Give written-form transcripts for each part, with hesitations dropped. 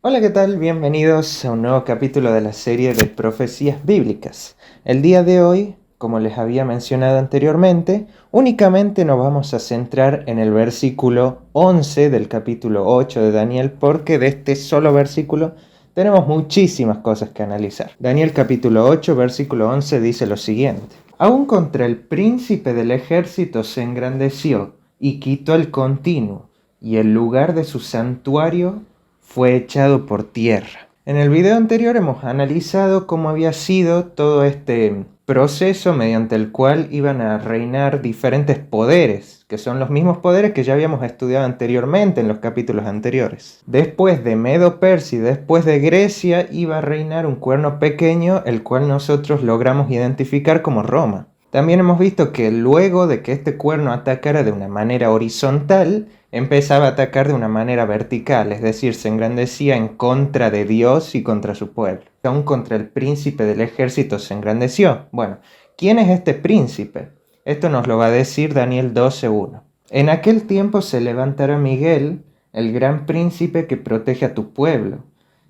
Hola, ¿qué tal? Bienvenidos a un nuevo capítulo de la serie de profecías bíblicas. El día de hoy, como les había mencionado anteriormente, únicamente nos vamos a centrar en el versículo 11 del capítulo 8 de Daniel, porque de este solo versículo tenemos muchísimas cosas que analizar. Daniel capítulo 8, versículo 11 dice lo siguiente: Aún contra el príncipe del ejército se engrandeció y quitó el continuo, y el lugar de su santuario fue echado por tierra. En el video anterior hemos analizado cómo había sido todo este proceso mediante el cual iban a reinar diferentes poderes, que son los mismos poderes que ya habíamos estudiado anteriormente en los capítulos anteriores. Después de Medo-Persia y después de Grecia iba a reinar un cuerno pequeño, el cual nosotros logramos identificar como Roma. También hemos visto que luego de que este cuerno atacara de una manera horizontal, empezaba a atacar de una manera vertical, es decir, se engrandecía en contra de Dios y contra su pueblo. Aún contra el príncipe del ejército se engrandeció. Bueno, ¿quién es este príncipe? Esto nos lo va a decir Daniel 12:1. En aquel tiempo se levantará Miguel, el gran príncipe que protege a tu pueblo,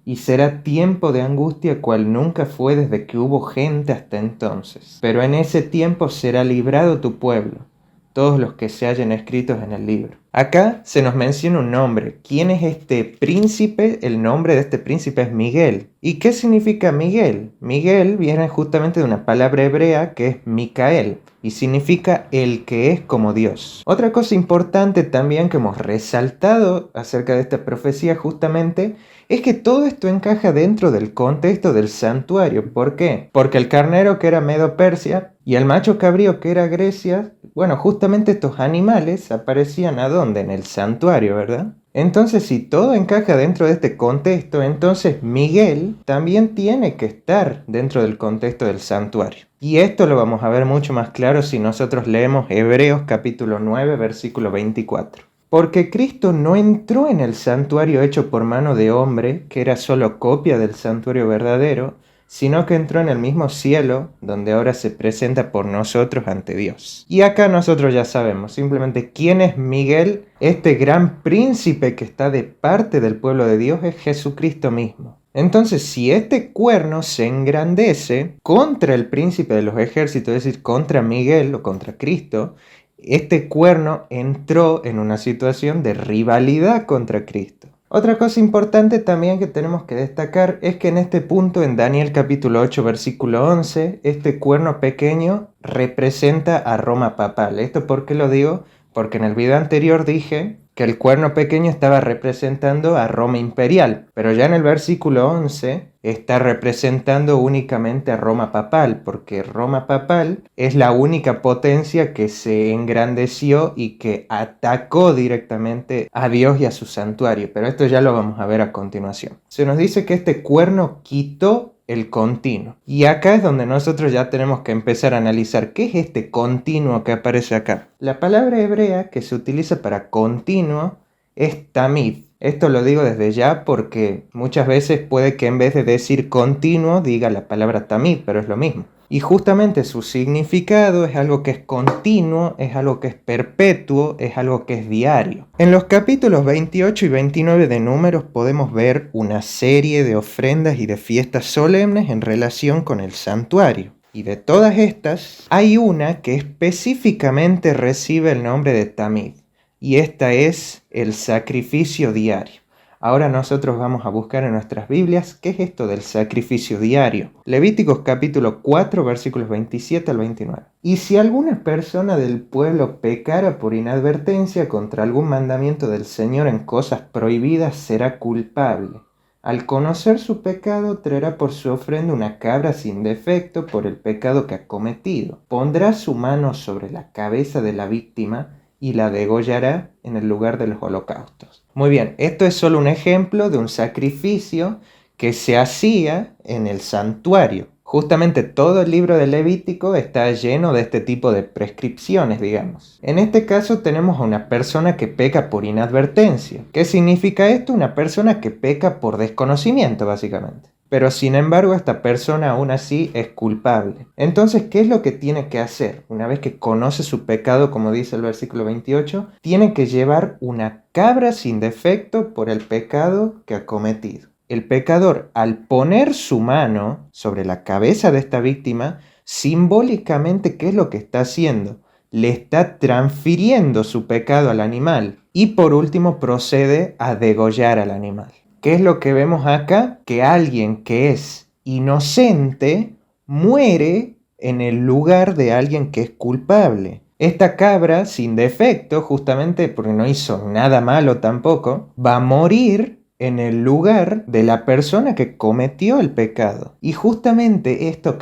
y será tiempo de angustia cual nunca fue desde que hubo gente hasta entonces. Pero en ese tiempo será librado tu pueblo, todos los que se hallen escritos en el libro. Acá se nos menciona un nombre. ¿Quién es este príncipe? El nombre de este príncipe es Miguel. ¿Y qué significa Miguel? Miguel viene justamente de una palabra hebrea que es Micael y significa el que es como Dios. Otra cosa importante también que hemos resaltado acerca de esta profecía justamente es que todo esto encaja dentro del contexto del santuario. ¿Por qué? Porque el carnero, que era Medo-Persia, y el macho cabrío, que era Grecia, bueno, justamente estos animales aparecían ¿a dónde? En el santuario, ¿verdad? Entonces, si todo encaja dentro de este contexto, entonces Miguel también tiene que estar dentro del contexto del santuario. Y esto lo vamos a ver mucho más claro si nosotros leemos Hebreos capítulo 9, versículo 24. Porque Cristo no entró en el santuario hecho por mano de hombre, que era solo copia del santuario verdadero, sino que entró en el mismo cielo, donde ahora se presenta por nosotros ante Dios. Y acá nosotros ya sabemos simplemente quién es Miguel. Este gran príncipe que está de parte del pueblo de Dios es Jesucristo mismo. Entonces, si este cuerno se engrandece contra el príncipe de los ejércitos, es decir, contra Miguel o contra Cristo, este cuerno entró en una situación de rivalidad contra Cristo. Otra cosa importante también que tenemos que destacar es que en este punto, en Daniel capítulo 8, versículo 11, este cuerno pequeño representa a Roma papal. ¿Esto por qué lo digo? Porque en el video anterior dije que el cuerno pequeño estaba representando a Roma imperial, pero ya en el versículo 11 está representando únicamente a Roma papal, porque Roma papal es la única potencia que se engrandeció y que atacó directamente a Dios y a su santuario, pero esto ya lo vamos a ver a continuación. Se nos dice que este cuerno quitó el continuo. Y acá es donde nosotros ya tenemos que empezar a analizar qué es este continuo que aparece acá. La palabra hebrea que se utiliza para continuo es tamid. Esto lo digo desde ya porque muchas veces puede que en vez de decir continuo diga la palabra tamid, pero es lo mismo. Y justamente su significado es algo que es continuo, es algo que es perpetuo, es algo que es diario. En los capítulos 28 y 29 de Números podemos ver una serie de ofrendas y de fiestas solemnes en relación con el santuario. Y de todas estas, hay una que específicamente recibe el nombre de Tamid, y esta es el sacrificio diario. Ahora nosotros vamos a buscar en nuestras Biblias qué es esto del sacrificio diario. Levíticos capítulo 4, versículos 27 al 29. Y si alguna persona del pueblo pecara por inadvertencia contra algún mandamiento del Señor en cosas prohibidas, será culpable. Al conocer su pecado, traerá por su ofrenda una cabra sin defecto por el pecado que ha cometido. Pondrá su mano sobre la cabeza de la víctima y la degollará en el lugar de los holocaustos. Muy bien, esto es solo un ejemplo de un sacrificio que se hacía en el santuario. Justamente todo el libro de Levítico está lleno de este tipo de prescripciones, digamos. En este caso tenemos a una persona que peca por inadvertencia. ¿Qué significa esto? Una persona que peca por desconocimiento, básicamente. Pero sin embargo esta persona aún así es culpable. Entonces, ¿qué es lo que tiene que hacer? Una vez que conoce su pecado, como dice el versículo 28, tiene que llevar una cabra sin defecto por el pecado que ha cometido. el pecador, al poner su mano sobre la cabeza de esta víctima, simbólicamente, ¿qué es lo que está haciendo? Le está transfiriendo su pecado al animal y por último procede a degollar al animal. ¿Qué es lo que vemos acá? Que alguien que es inocente muere en el lugar de alguien que es culpable. Esta cabra, sin defecto, justamente porque no hizo nada malo tampoco, va a morir en el lugar de la persona que cometió el pecado. Y justamente esto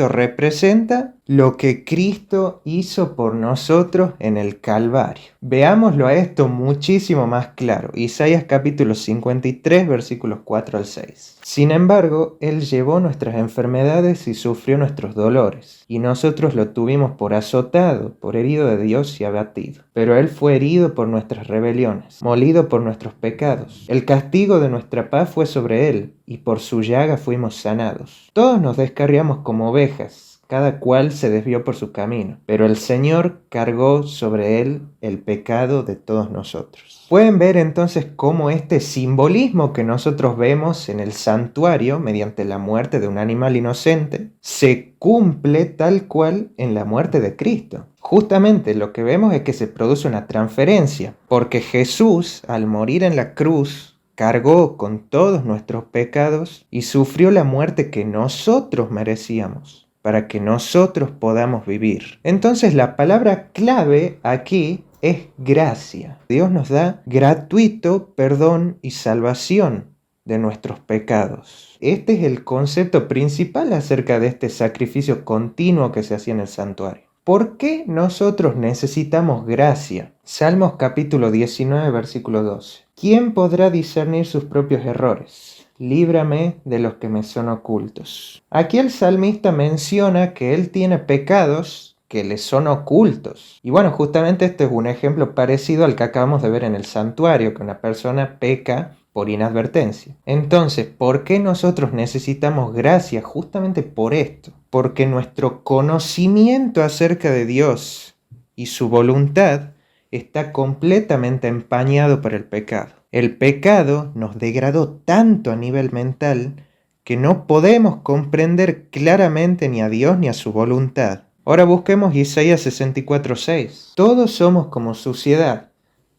representa lo que Cristo hizo por nosotros en el Calvario. Veámoslo a esto muchísimo más claro. Isaías capítulo 53, versículos 4 al 6. Sin embargo, Él llevó nuestras enfermedades y sufrió nuestros dolores, y nosotros lo tuvimos por azotado, por herido de Dios y abatido. Pero Él fue herido por nuestras rebeliones, molido por nuestros pecados. El castigo de nuestra paz fue sobre Él, y por su llaga fuimos sanados. Todos nos descarriamos como ovejas, cada cual se desvió por su camino, pero el Señor cargó sobre Él el pecado de todos nosotros. Pueden ver entonces cómo este simbolismo que nosotros vemos en el santuario mediante la muerte de un animal inocente se cumple tal cual en la muerte de Cristo. Justamente lo que vemos es que se produce una transferencia, porque Jesús, al morir en la cruz, cargó con todos nuestros pecados y sufrió la muerte que nosotros merecíamos, para que nosotros podamos vivir. Entonces la palabra clave aquí es gracia. Dios nos da gratuito perdón y salvación de nuestros pecados. Este es el concepto principal acerca de este sacrificio continuo que se hacía en el santuario. ¿Por qué nosotros necesitamos gracia? Salmos capítulo 19, versículo 12. ¿Quién podrá discernir sus propios errores? Líbrame de los que me son ocultos. Aquí el salmista menciona que él tiene pecados que le son ocultos. Y bueno, justamente este es un ejemplo parecido al que acabamos de ver en el santuario, que una persona peca por inadvertencia. Entonces, ¿por qué nosotros necesitamos gracia? Justamente por esto. Porque nuestro conocimiento acerca de Dios y su voluntad está completamente empañado por el pecado. El pecado nos degradó tanto a nivel mental que no podemos comprender claramente ni a Dios ni a su voluntad. Ahora busquemos Isaías 64:6. Todos somos como suciedad,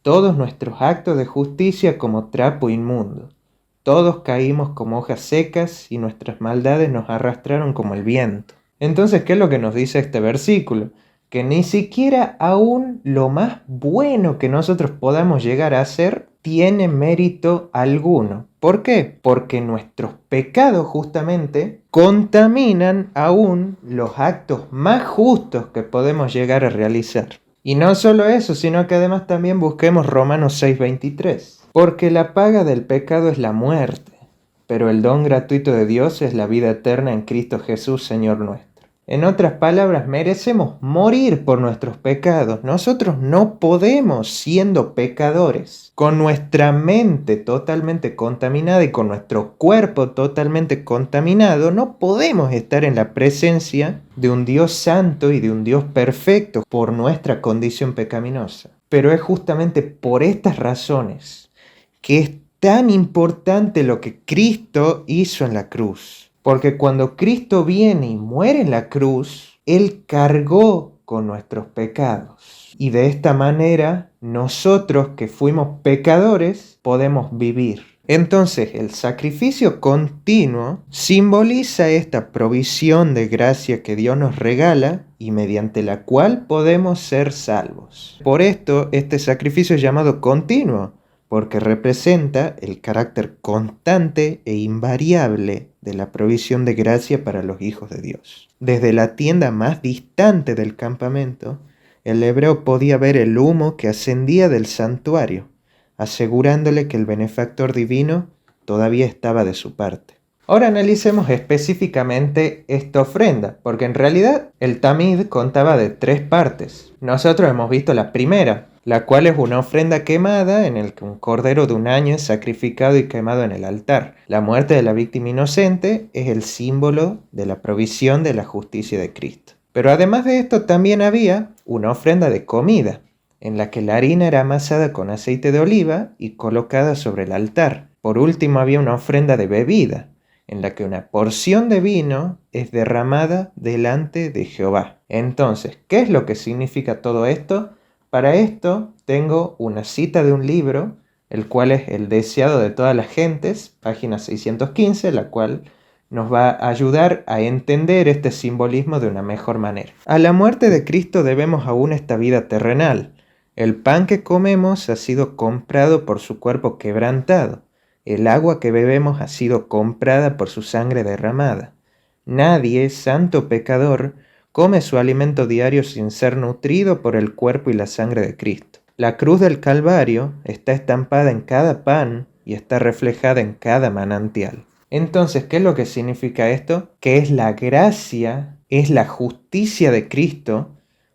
todos nuestros actos de justicia como trapo inmundo. Todos caímos como hojas secas y nuestras maldades nos arrastraron como el viento. Entonces, ¿qué es lo que nos dice este versículo? Que ni siquiera aún lo más bueno que nosotros podamos llegar a hacer tiene mérito alguno. ¿Por qué? Porque nuestros pecados justamente contaminan aún los actos más justos que podemos llegar a realizar. Y no solo eso, sino que además también busquemos Romanos 6:23. Porque la paga del pecado es la muerte, pero el don gratuito de Dios es la vida eterna en Cristo Jesús, Señor nuestro. En otras palabras, merecemos morir por nuestros pecados. Nosotros no podemos, siendo pecadores, con nuestra mente totalmente contaminada y con nuestro cuerpo totalmente contaminado, no podemos estar en la presencia de un Dios santo y de un Dios perfecto por nuestra condición pecaminosa. Pero es justamente por estas razones que es tan importante lo que Cristo hizo en la cruz. Porque cuando Cristo viene y muere en la cruz, Él cargó con nuestros pecados. Y de esta manera, nosotros que fuimos pecadores, podemos vivir. Entonces, el sacrificio continuo simboliza esta provisión de gracia que Dios nos regala y mediante la cual podemos ser salvos. Por esto, este sacrificio es llamado continuo, porque representa el carácter constante e invariable de la provisión de gracia para los hijos de Dios. Desde la tienda más distante del campamento, el hebreo podía ver el humo que ascendía del santuario, asegurándole que el benefactor divino todavía estaba de su parte. Ahora analicemos específicamente esta ofrenda, porque en realidad el tamid contaba de 3 partes. Nosotros hemos visto la primera, la cual es una ofrenda quemada en el que un cordero de un año es sacrificado y quemado en el altar. La muerte de la víctima inocente es el símbolo de la provisión de la justicia de Cristo. Pero además de esto también había una ofrenda de comida, en la que la harina era amasada con aceite de oliva y colocada sobre el altar. Por último, había una ofrenda de bebida, en la que una porción de vino es derramada delante de Jehová. Entonces, ¿qué es lo que significa todo esto? Para esto tengo una cita de un libro, el cual es El deseado de todas las gentes, página 615, la cual nos va a ayudar a entender este simbolismo de una mejor manera. A la muerte de Cristo debemos aún esta vida terrenal. El pan que comemos ha sido comprado por su cuerpo quebrantado. El agua que bebemos ha sido comprada por su sangre derramada. Nadie, santo o pecador, come su alimento diario sin ser nutrido por el cuerpo y la sangre de Cristo. La cruz del Calvario está estampada en cada pan y está reflejada en cada manantial. Entonces, ¿qué es lo que significa esto? Que es la gracia, es la justicia de Cristo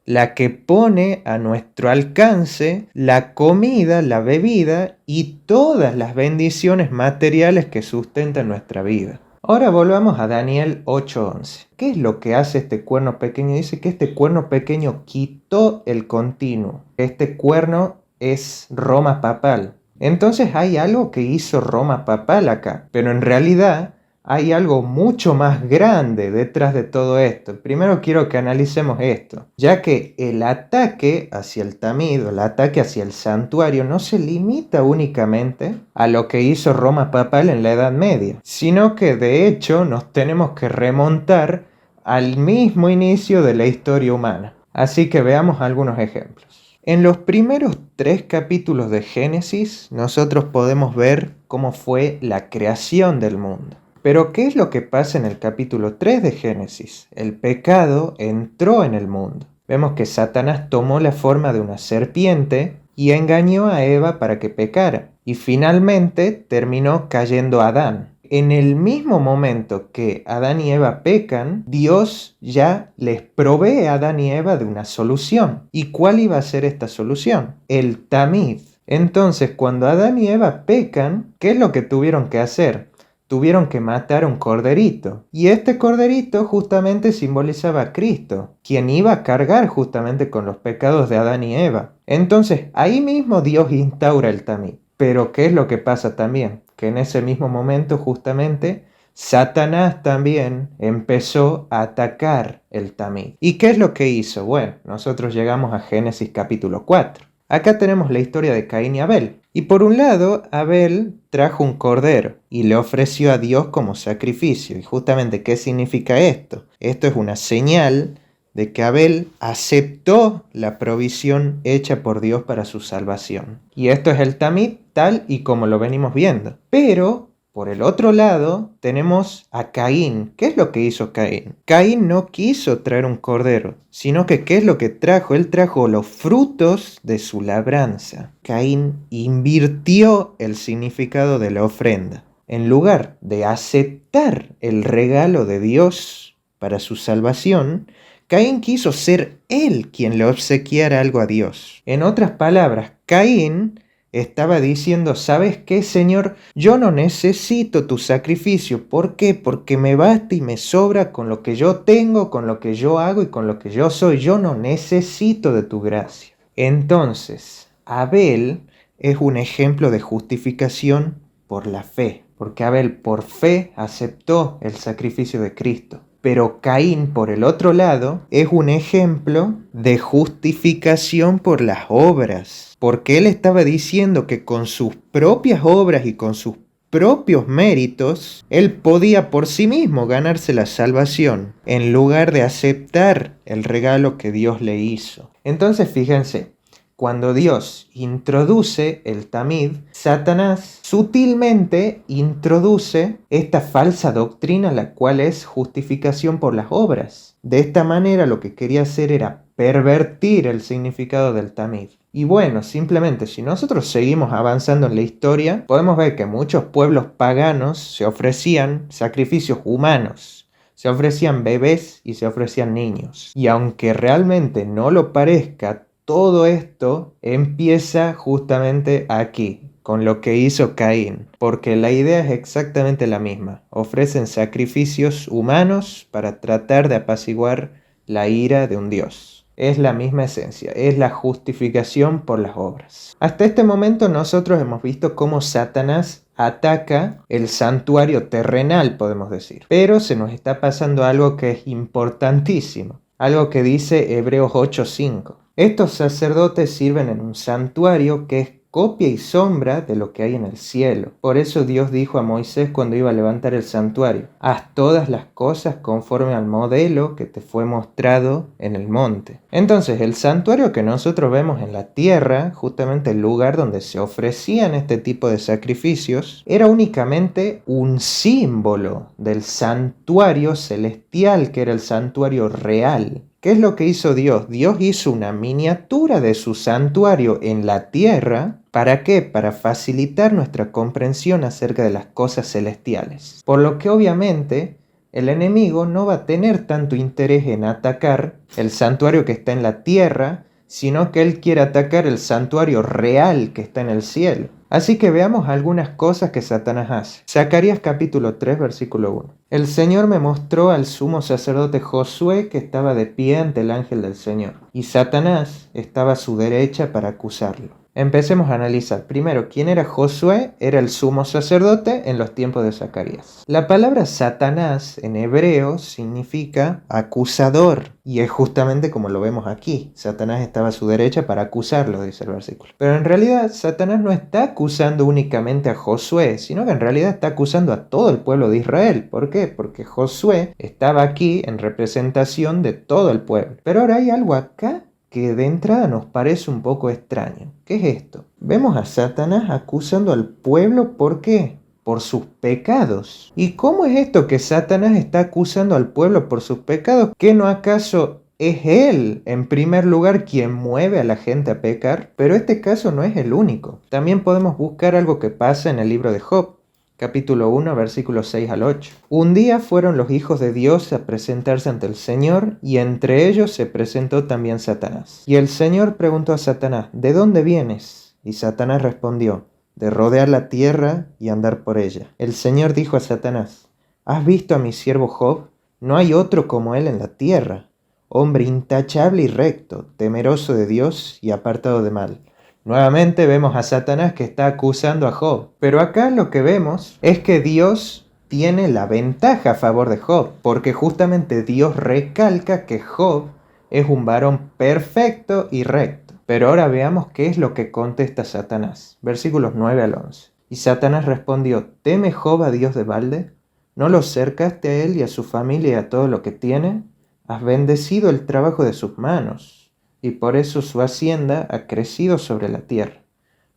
la que pone a nuestro alcance la comida, la bebida y todas las bendiciones materiales que sustentan nuestra vida. Ahora volvamos a Daniel 8:11. ¿Qué es lo que hace este cuerno pequeño? Dice que este cuerno pequeño quitó el continuo. Este cuerno es Roma papal. Entonces hay algo que hizo Roma papal acá, pero en realidad hay algo mucho más grande detrás de todo esto. Primero quiero que analicemos esto, ya que el ataque hacia el Tamid, o el ataque hacia el santuario, no se limita únicamente a lo que hizo Roma papal en la Edad Media, sino que de hecho nos tenemos que remontar al mismo inicio de la historia humana. Así que veamos algunos ejemplos. En los primeros 3 capítulos de Génesis, nosotros podemos ver cómo fue la creación del mundo. Pero ¿qué es lo que pasa en el capítulo 3 de Génesis? El pecado entró en el mundo. Vemos que Satanás tomó la forma de una serpiente y engañó a Eva para que pecara. Y finalmente terminó cayendo Adán. En el mismo momento que Adán y Eva pecan, Dios ya les provee a Adán y Eva de una solución. ¿Y cuál iba a ser esta solución? El Tamid. Entonces, cuando Adán y Eva pecan, ¿qué es lo que tuvieron que hacer? Tuvieron que matar un corderito. Y este corderito justamente simbolizaba a Cristo, quien iba a cargar justamente con los pecados de Adán y Eva. Entonces, ahí mismo Dios instaura el Tamid. Pero ¿qué es lo que pasa también? Que en ese mismo momento justamente Satanás también empezó a atacar el Tamid. ¿Y qué es lo que hizo? Bueno, nosotros llegamos a Génesis capítulo 4. Acá tenemos la historia de Caín y Abel. Y por un lado, Abel trajo un cordero y le ofreció a Dios como sacrificio. ¿Y justamente qué significa esto? Esto es una señal de que Abel aceptó la provisión hecha por Dios para su salvación. Y esto es el Tamid tal y como lo venimos viendo. Pero por el otro lado tenemos a Caín. ¿Qué es lo que hizo Caín? Caín no quiso traer un cordero, sino que ¿qué es lo que trajo? Él trajo los frutos de su labranza. Caín invirtió el significado de la ofrenda. En lugar de aceptar el regalo de Dios para su salvación, Caín quiso ser él quien le obsequiara algo a Dios. En otras palabras, Caín estaba diciendo, ¿sabes qué, Señor? Yo no necesito tu sacrificio. ¿Por qué? Porque me basta y me sobra con lo que yo tengo, con lo que yo hago y con lo que yo soy. Yo no necesito de tu gracia. Entonces, Abel es un ejemplo de justificación por la fe, porque Abel por fe aceptó el sacrificio de Cristo. Pero Caín, por el otro lado, es un ejemplo de justificación por las obras, porque él estaba diciendo que con sus propias obras y con sus propios méritos, él podía por sí mismo ganarse la salvación, en lugar de aceptar el regalo que Dios le hizo. Entonces, fíjense, cuando Dios introduce el Tamid, Satanás sutilmente introduce esta falsa doctrina, la cual es justificación por las obras. De esta manera lo que quería hacer era pervertir el significado del Tamid. Y bueno, simplemente si nosotros seguimos avanzando en la historia, podemos ver que muchos pueblos paganos se ofrecían sacrificios humanos. Se ofrecían bebés y se ofrecían niños. Y aunque realmente no lo parezca, todo esto empieza justamente aquí, con lo que hizo Caín, porque la idea es exactamente la misma. Ofrecen sacrificios humanos para tratar de apaciguar la ira de un Dios. Es la misma esencia, es la justificación por las obras. Hasta este momento nosotros hemos visto cómo Satanás ataca el santuario terrenal, podemos decir. Pero se nos está pasando algo que es importantísimo, algo que dice Hebreos 8:5. Estos sacerdotes sirven en un santuario que es copia y sombra de lo que hay en el cielo. Por eso Dios dijo a Moisés cuando iba a levantar el santuario: haz todas las cosas conforme al modelo que te fue mostrado en el monte. Entonces, el santuario que nosotros vemos en la tierra, justamente el lugar donde se ofrecían este tipo de sacrificios, era únicamente un símbolo del santuario celestial, que era el santuario real. ¿Qué es lo que hizo Dios? Dios hizo una miniatura de su santuario en la tierra. ¿Para qué? Para facilitar nuestra comprensión acerca de las cosas celestiales. Por lo que obviamente el enemigo no va a tener tanto interés en atacar el santuario que está en la tierra, sino que él quiere atacar el santuario real que está en el cielo. Así que veamos algunas cosas que Satanás hace. Zacarías capítulo 3, versículo 1. El Señor me mostró al sumo sacerdote Josué que estaba de pie ante el ángel del Señor, y Satanás estaba a su derecha para acusarlo. Empecemos a analizar. Primero, ¿quién era Josué? Era el sumo sacerdote en los tiempos de Zacarías. La palabra Satanás en hebreo significa acusador, y es justamente como lo vemos aquí. Satanás estaba a su derecha para acusarlo, dice el versículo. Pero en realidad Satanás no está acusando únicamente a Josué, sino que en realidad está acusando a todo el pueblo de Israel. ¿Por qué? Porque Josué estaba aquí en representación de todo el pueblo. Pero ahora hay algo acá que de entrada nos parece un poco extraño. ¿Qué es esto? Vemos a Satanás acusando al pueblo, ¿por qué? Por sus pecados. ¿Y cómo es esto que Satanás está acusando al pueblo por sus pecados? ¿Que no acaso es él, en primer lugar, quien mueve a la gente a pecar? Pero este caso no es el único. También podemos buscar algo que pasa en el libro de Job. Capítulo 1, versículos 6 al 8. Un día fueron los hijos de Dios a presentarse ante el Señor, y entre ellos se presentó también Satanás. Y el Señor preguntó a Satanás: ¿de dónde vienes? Y Satanás respondió: de rodear la tierra y andar por ella. El Señor dijo a Satanás: ¿has visto a mi siervo Job? No hay otro como él en la tierra, hombre intachable y recto, temeroso de Dios y apartado de mal. Nuevamente vemos a Satanás que está acusando a Job. Pero acá lo que vemos es que Dios tiene la ventaja a favor de Job, porque justamente Dios recalca que Job es un varón perfecto y recto. Pero ahora veamos qué es lo que contesta Satanás. Versículos 9 al 11. Y Satanás respondió: ¿teme Job a Dios de balde? ¿No lo cercaste a él y a su familia y a todo lo que tiene? Has bendecido el trabajo de sus manos, y por eso su hacienda ha crecido sobre la tierra.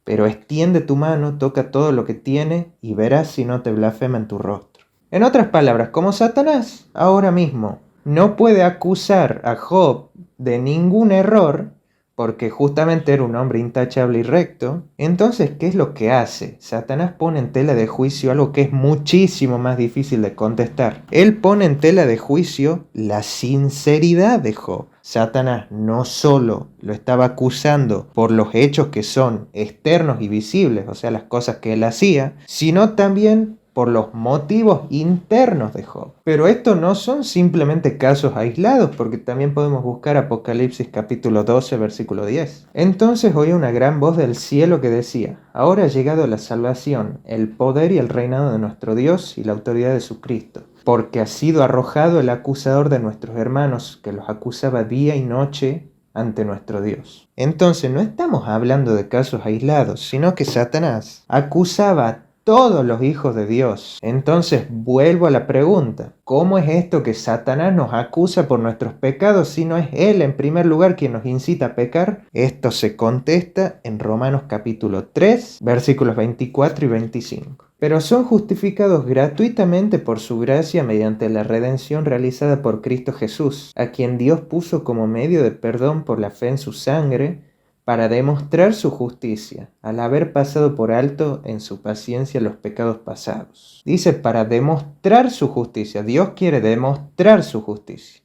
Pero extiende tu mano, toca todo lo que tiene, y verás si no te blasfema en tu rostro. En otras palabras, como Satanás ahora mismo no puede acusar a Job de ningún error, porque justamente era un hombre intachable y recto, entonces, ¿qué es lo que hace? Satanás pone en tela de juicio algo que es muchísimo más difícil de contestar. Él pone en tela de juicio la sinceridad de Job. Satanás no solo lo estaba acusando por los hechos que son externos y visibles, o sea, las cosas que él hacía, sino también por los motivos internos de Job. Pero estos no son simplemente casos aislados, porque también podemos buscar Apocalipsis capítulo 12, versículo 10. Entonces oí una gran voz del cielo que decía: ahora ha llegado la salvación, el poder y el reinado de nuestro Dios y la autoridad de su Cristo, porque ha sido arrojado el acusador de nuestros hermanos, que los acusaba día y noche ante nuestro Dios. Entonces no estamos hablando de casos aislados, sino que Satanás acusaba a todos los hijos de Dios. Entonces vuelvo a la pregunta: ¿cómo es esto que Satanás nos acusa por nuestros pecados si no es él en primer lugar quien nos incita a pecar? Esto se contesta en Romanos capítulo 3, versículos 24 y 25. Pero son justificados gratuitamente por su gracia mediante la redención realizada por Cristo Jesús, a quien Dios puso como medio de perdón por la fe en su sangre, para demostrar su justicia, al haber pasado por alto en su paciencia los pecados pasados. Dice, para demostrar su justicia. Dios quiere demostrar su justicia.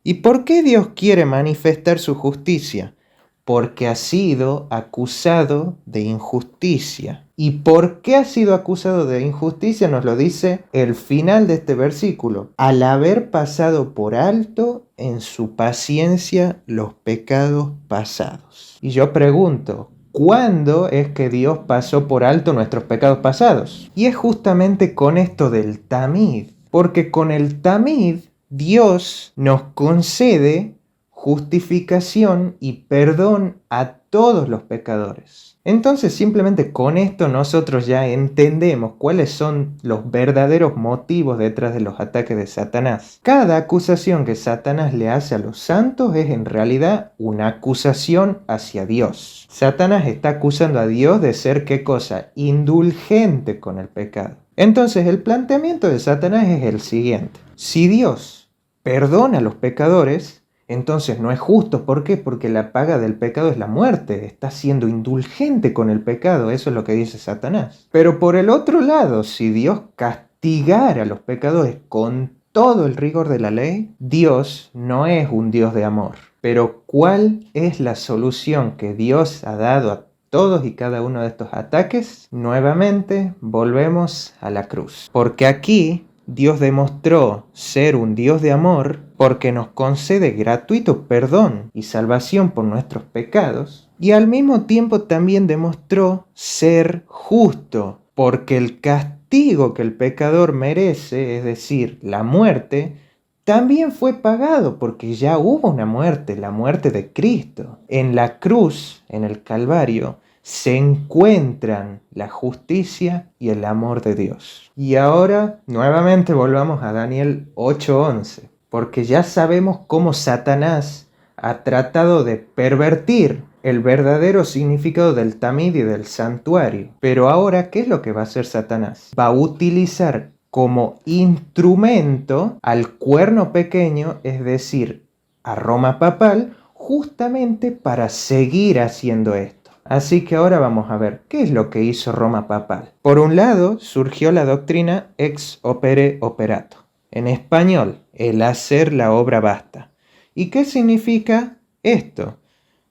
¿Y por qué Dios quiere manifestar su justicia? Porque ha sido acusado de injusticia. ¿Y por qué ha sido acusado de injusticia? Nos lo dice el final de este versículo: al haber pasado por alto en su paciencia los pecados pasados. Y yo pregunto, cuándo es que Dios pasó por alto nuestros pecados pasados. Y es justamente con esto del tamid, porque con el tamid Dios nos concede justificación y perdón a todos los pecadores. Entonces simplemente con esto nosotros ya entendemos cuáles son los verdaderos motivos detrás de los ataques de Satanás. Cada acusación que Satanás le hace a los santos es en realidad una acusación hacia Dios. Satanás está acusando a Dios de ser, ¿qué cosa? Indulgente con el pecado. Entonces el planteamiento de Satanás es el siguiente: si Dios perdona a los pecadores, entonces no es justo. ¿Por qué? Porque la paga del pecado es la muerte. Está siendo indulgente con el pecado. Eso es lo que dice Satanás. Pero por el otro lado, si Dios castigara a los pecadores con todo el rigor de la ley, Dios no es un Dios de amor. Pero ¿cuál es la solución que Dios ha dado a todos y cada uno de estos ataques? Nuevamente volvemos a la cruz. Porque aquí Dios demostró ser un Dios de amor porque nos concede gratuito perdón y salvación por nuestros pecados, y al mismo tiempo también demostró ser justo porque el castigo que el pecador merece, es decir, la muerte, también fue pagado porque ya hubo una muerte, la muerte de Cristo. En la cruz, en el Calvario, se encuentran la justicia y el amor de Dios. Y ahora nuevamente volvamos a Daniel 8:11, porque ya sabemos cómo Satanás ha tratado de pervertir el verdadero significado del tamid y del santuario. Pero ahora, ¿qué es lo que va a hacer Satanás? Va a utilizar como instrumento al cuerno pequeño, es decir, a Roma papal, justamente para seguir haciendo esto. Así que ahora vamos a ver qué es lo que hizo Roma papal. Por un lado, surgió la doctrina ex opere operato. En español, el hacer la obra basta. ¿Y qué significa esto?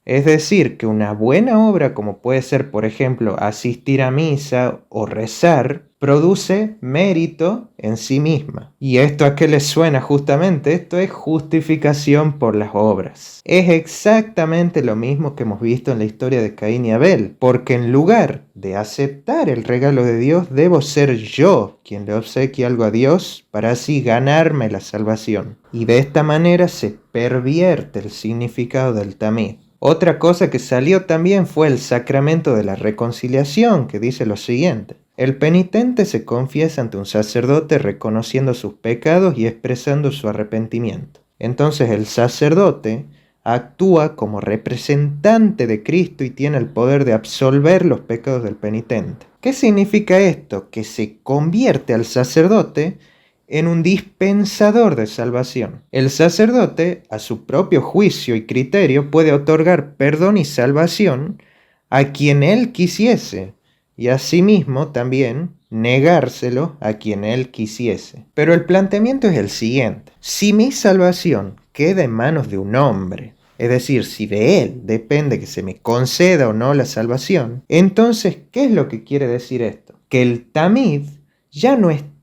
Es decir, que una buena obra, como puede ser, por ejemplo, asistir a misa o rezar, produce mérito en sí misma. ¿Y esto a qué les suena justamente? Esto es justificación por las obras. Es exactamente lo mismo que hemos visto en la historia de Caín y Abel, porque en lugar de aceptar el regalo de Dios, debo ser yo quien le obsequie algo a Dios para así ganarme la salvación. Y de esta manera se pervierte el significado del tamid. Otra cosa que salió también fue el sacramento de la reconciliación, que dice lo siguiente: el penitente se confiesa ante un sacerdote reconociendo sus pecados y expresando su arrepentimiento. Entonces el sacerdote actúa como representante de Cristo y tiene el poder de absolver los pecados del penitente. ¿Qué significa esto? Que se convierte al sacerdote en un dispensador de salvación. El sacerdote, a su propio juicio y criterio, puede otorgar perdón y salvación a quien él quisiese, y asimismo también negárselo a quien él quisiese. Pero el planteamiento es el siguiente: si mi salvación queda en manos de un hombre, es decir, si de él depende que se me conceda o no la salvación, entonces, ¿qué es lo que quiere decir esto? Que el tamid ya no está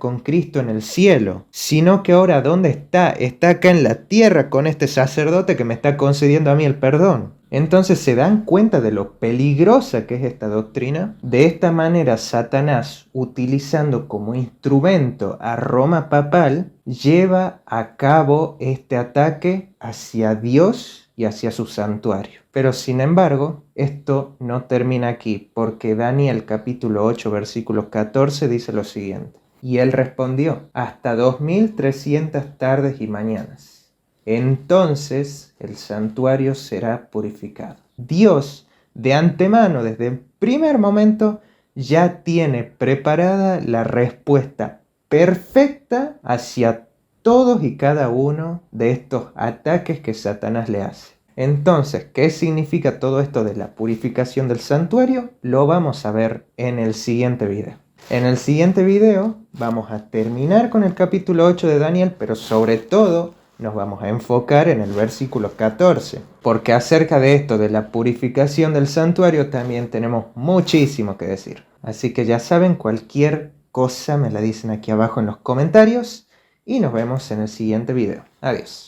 con Cristo en el cielo, sino que ahora ¿dónde está? Está acá en la tierra con este sacerdote que me está concediendo a mí el perdón. Entonces, ¿se dan cuenta de lo peligrosa que es esta doctrina? De esta manera, Satanás, utilizando como instrumento a Roma papal, lleva a cabo este ataque hacia Dios y hacia su santuario. Pero sin embargo, esto no termina aquí, porque Daniel capítulo 8 versículo 14 dice lo siguiente: y él respondió: hasta 2300 tardes y mañanas. Entonces el santuario será purificado. Dios, de antemano, desde el primer momento, ya tiene preparada la respuesta perfecta hacia todos y cada uno de estos ataques que Satanás le hace. Entonces, ¿qué significa todo esto de la purificación del santuario? Lo vamos a ver en el siguiente video. En el siguiente video vamos a terminar con el capítulo 8 de Daniel, pero sobre todo nos vamos a enfocar en el versículo 14, porque acerca de esto de la purificación del santuario también tenemos muchísimo que decir. Así que ya saben, cualquier cosa me la dicen aquí abajo en los comentarios y nos vemos en el siguiente video. Adiós.